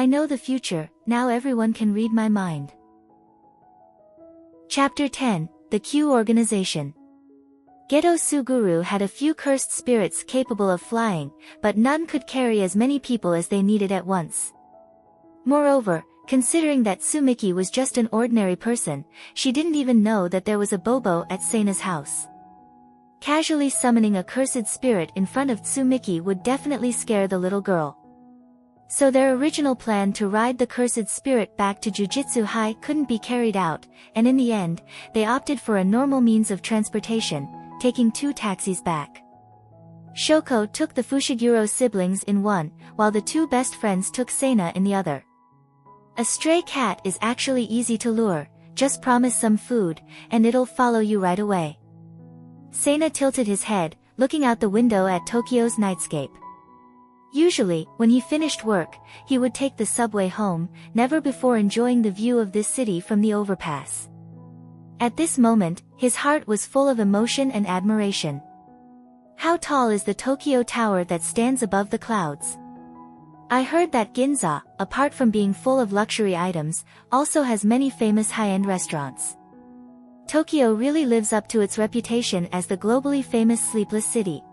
I know the future, now everyone can read my mind. Chapter 10, The Q Organization. Geto Suguru had a few cursed spirits capable of flying, but none could carry as many people as they needed at once. Moreover, considering that Sumiki was just an ordinary person, she didn't even know that there was a Bobo at Seina's house. Casually summoning a cursed spirit in front of Tsumiki would definitely scare the little girl. So their original plan to ride the cursed spirit back to Jujutsu High couldn't be carried out, and in the end, they opted for a normal means of transportation, taking 2 taxis back. Shoko took the Fushiguro siblings in one, while the 2 best friends took Seina in the other. A stray cat is actually easy to lure, just promise some food, and it'll follow you right away. Seina tilted his head, looking out the window at Tokyo's nightscape. Usually, when he finished work, he would take the subway home, never before enjoying the view of this city from the overpass. At this moment, his heart was full of emotion and admiration. How tall is the Tokyo Tower that stands above the clouds? I heard that Ginza, apart from being full of luxury items, also has many famous high-end restaurants. Tokyo really lives up to its reputation as the globally famous sleepless city.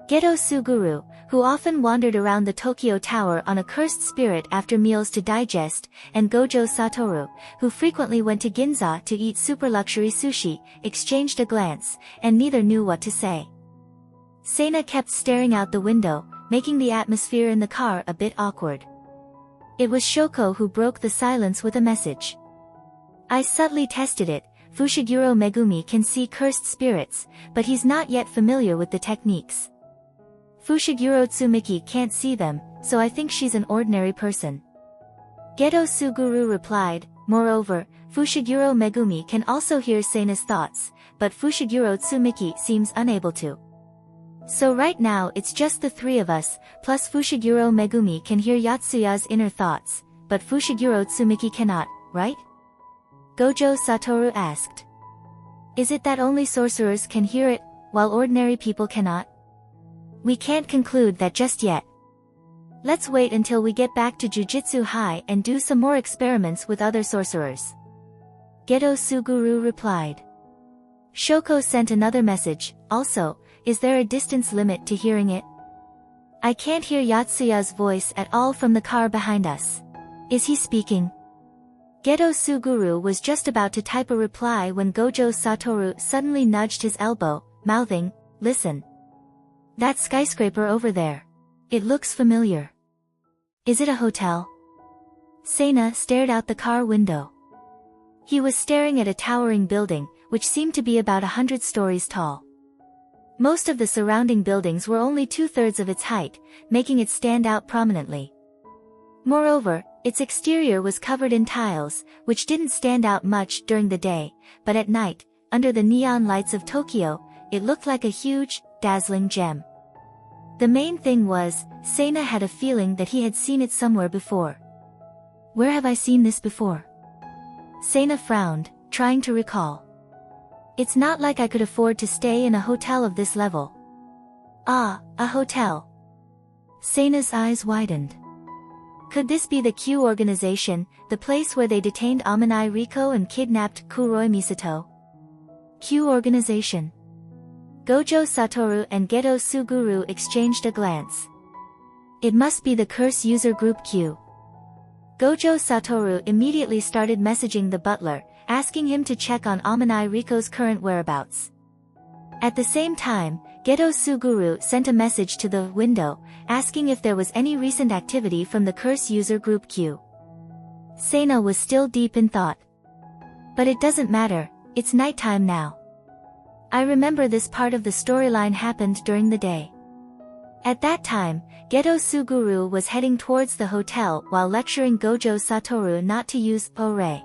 Geto Suguru, who often wandered around the Tokyo Tower on a cursed spirit after meals to digest, and Gojo Satoru, who frequently went to Ginza to eat super luxury sushi, exchanged a glance, and neither knew what to say. Seina kept staring out the window, making the atmosphere in the car a bit awkward. It was Shoko who broke the silence with a message. I subtly tested it. Fushiguro Megumi can see cursed spirits, but he's not yet familiar with the techniques. Fushiguro Tsumiki can't see them, so I think she's an ordinary person. Geto Suguru replied, moreover, Fushiguro Megumi can also hear Seina's thoughts, but Fushiguro Tsumiki seems unable to. So right now it's just the 3 of us, plus Fushiguro Megumi can hear Yatsuya's inner thoughts, but Fushiguro Tsumiki cannot, right? Gojo Satoru asked. Is it that only sorcerers can hear it, while ordinary people cannot? We can't conclude that just yet. Let's wait until we get back to Jujutsu High and do some more experiments with other sorcerers. Geto Suguru replied. Shoko sent another message, also, is there a distance limit to hearing it? I can't hear Yatsuya's voice at all from the car behind us. Is he speaking? Geto Suguru was just about to type a reply when Gojo Satoru suddenly nudged his elbow, mouthing, listen. That skyscraper over there. It looks familiar. Is it a hotel? Seina stared out the car window. He was staring at a towering building, which seemed to be about 100 stories tall. Most of the surrounding buildings were only 2/3 of its height, making it stand out prominently. Moreover, its exterior was covered in tiles, which didn't stand out much during the day, but at night, under the neon lights of Tokyo, it looked like a huge, dazzling gem. The main thing was, Seina had a feeling that he had seen it somewhere before. Where have I seen this before? Seina frowned, trying to recall. It's not like I could afford to stay in a hotel of this level. Ah, a hotel. Seina's eyes widened. Could this be the Q organization, the place where they detained Amanai Riko and kidnapped Kuroi Misato? Q organization. Gojo Satoru and Geto Suguru exchanged a glance. It must be the curse user group Q. Gojo Satoru immediately started messaging the butler, asking him to check on Amanai Riko's current whereabouts. At the same time, Geto Suguru sent a message to the window, asking if there was any recent activity from the curse user group Q. Seina was still deep in thought. But it doesn't matter, it's nighttime now. I remember this part of the storyline happened during the day. At that time, Geto Suguru was heading towards the hotel while lecturing Gojo Satoru not to use Ore.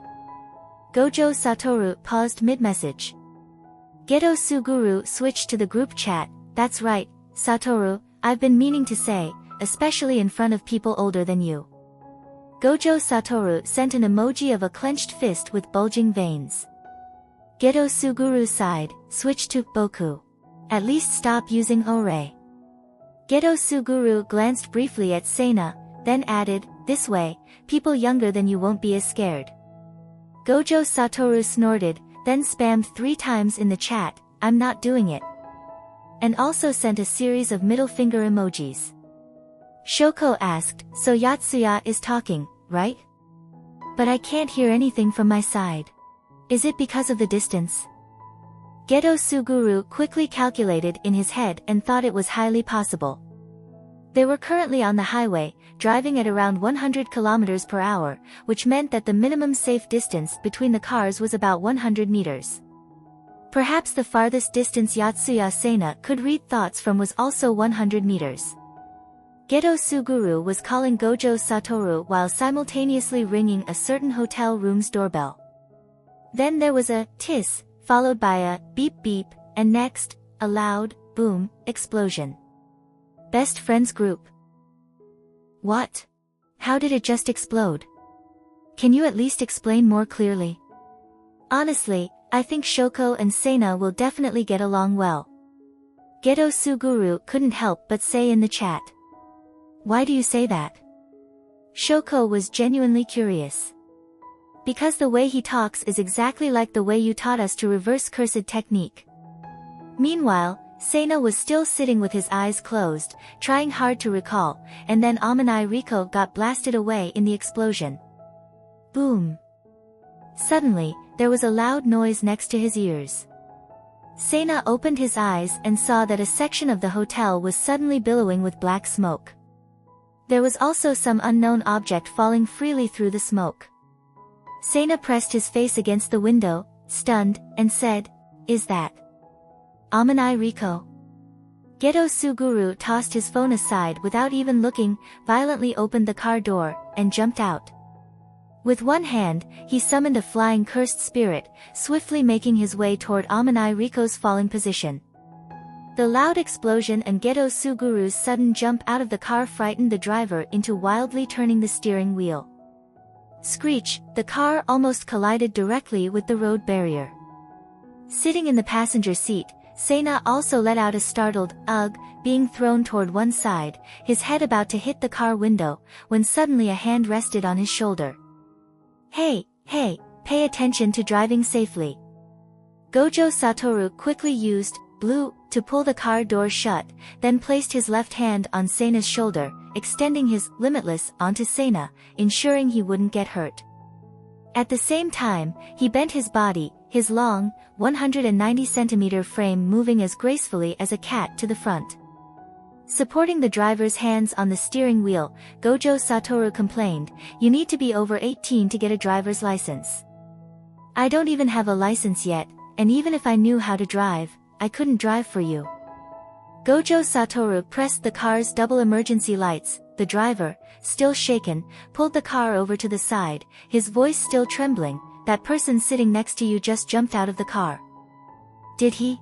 Gojo Satoru paused mid-message. Geto Suguru switched to the group chat, that's right, Satoru, I've been meaning to say, especially in front of people older than you. Gojo Satoru sent an emoji of a clenched fist with bulging veins. Geto Suguru sighed, switched to Boku. At least stop using Ore. Geto Suguru glanced briefly at Seina, then added, This way, people younger than you won't be as scared. Gojo Satoru snorted, then spammed 3 times in the chat, "I'm not doing it." And also sent a series of middle finger emojis. Shoko asked, "So Yatsuya is talking, right? But I can't hear anything from my side. Is it because of the distance?" Geto Suguru quickly calculated in his head and thought it was highly possible. They were currently on the highway, driving at around 100 km per hour, which meant that the minimum safe distance between the cars was about 100 meters. Perhaps the farthest distance Yatsuya Sena could read thoughts from was also 100 meters. Geto Suguru was calling Gojo Satoru while simultaneously ringing a certain hotel room's doorbell. Then there was a tiss, followed by a beep beep, and next, a loud, boom, explosion. Best friends group. What? How did it just explode? Can you at least explain more clearly? Honestly, I think Shoko and Sena will definitely get along well. Geto Suguru couldn't help but say in the chat. Why do you say that? Shoko was genuinely curious. Because the way he talks is exactly like the way you taught us to reverse cursed technique. Meanwhile, Sena was still sitting with his eyes closed, trying hard to recall, and then Amanai Riko got blasted away in the explosion. Boom. Suddenly, there was a loud noise next to his ears. Sena opened his eyes and saw that a section of the hotel was suddenly billowing with black smoke. There was also some unknown object falling freely through the smoke. Sena pressed his face against the window, stunned, and said, "Is that Amanai Riko?" Geto Suguru tossed his phone aside without even looking, violently opened the car door, and jumped out. With one hand, he summoned a flying cursed spirit, swiftly making his way toward Amanai Riko's falling position. The loud explosion and Geto Suguru's sudden jump out of the car frightened the driver into wildly turning the steering wheel. Screech, the car almost collided directly with the road barrier. Sitting in the passenger seat, Sena also let out a startled, "Ugh," being thrown toward one side, his head about to hit the car window, when suddenly a hand rested on his shoulder. Hey, pay attention to driving safely." Gojo Satoru quickly used blue to pull the car door shut, then placed his left hand on Sena's shoulder, extending his limitless onto Sena, ensuring he wouldn't get hurt. At the same time, he bent his body, his long, 190-centimeter frame moving as gracefully as a cat to the front. Supporting the driver's hands on the steering wheel, Gojo Satoru complained, "You need to be over 18 to get a driver's license. I don't even have a license yet, and even if I knew how to drive, I couldn't drive for you." Gojo Satoru pressed the car's double emergency lights. The driver, still shaken, pulled the car over to the side, his voice still trembling. "That person sitting next to you just jumped out of the car." "Did he?"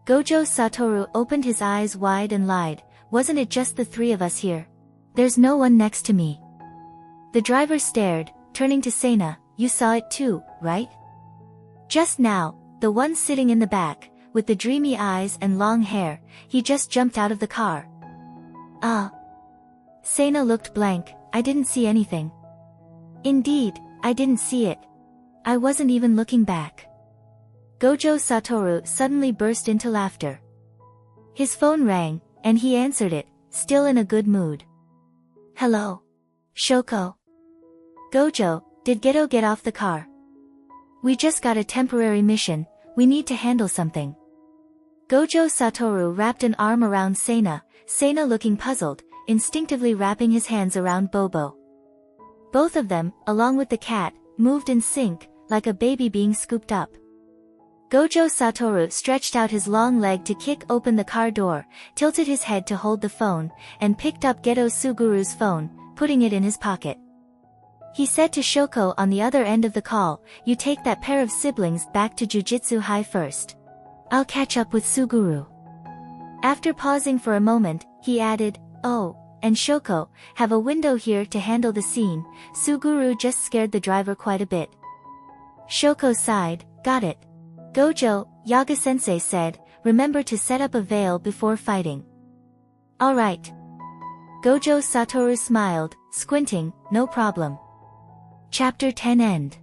Gojo Satoru opened his eyes wide and lied, "Wasn't it just the 3 of us here? There's no one next to me." The driver stared, turning to Sena, "You saw it too, right? Just now, the one sitting in the back, with the dreamy eyes and long hair, he just jumped out of the car." Sena looked blank, "I didn't see anything." "Indeed, I didn't see it. I wasn't even looking back." Gojo Satoru suddenly burst into laughter. His phone rang, and he answered it, still in a good mood. "Hello? Shoko?" "Gojo, did Geto get off the car? We just got a temporary mission, we need to handle something." Gojo Satoru wrapped an arm around Sena looking puzzled, instinctively wrapping his hands around Bobo. Both of them, along with the cat, moved in sync, like a baby being scooped up. Gojo Satoru stretched out his long leg to kick open the car door, tilted his head to hold the phone, and picked up Geto Suguru's phone, putting it in his pocket. He said to Shoko on the other end of the call, "You take that pair of siblings back to Jujutsu High first. I'll catch up with Suguru." After pausing for a moment, he added, "Oh, and Shoko, have a window here to handle the scene, Suguru just scared the driver quite a bit." Shoko sighed, "Got it. Gojo," Yaga-sensei said, "remember to set up a veil before fighting." "Alright." Gojo Satoru smiled, squinting, no problem. Chapter 10 End.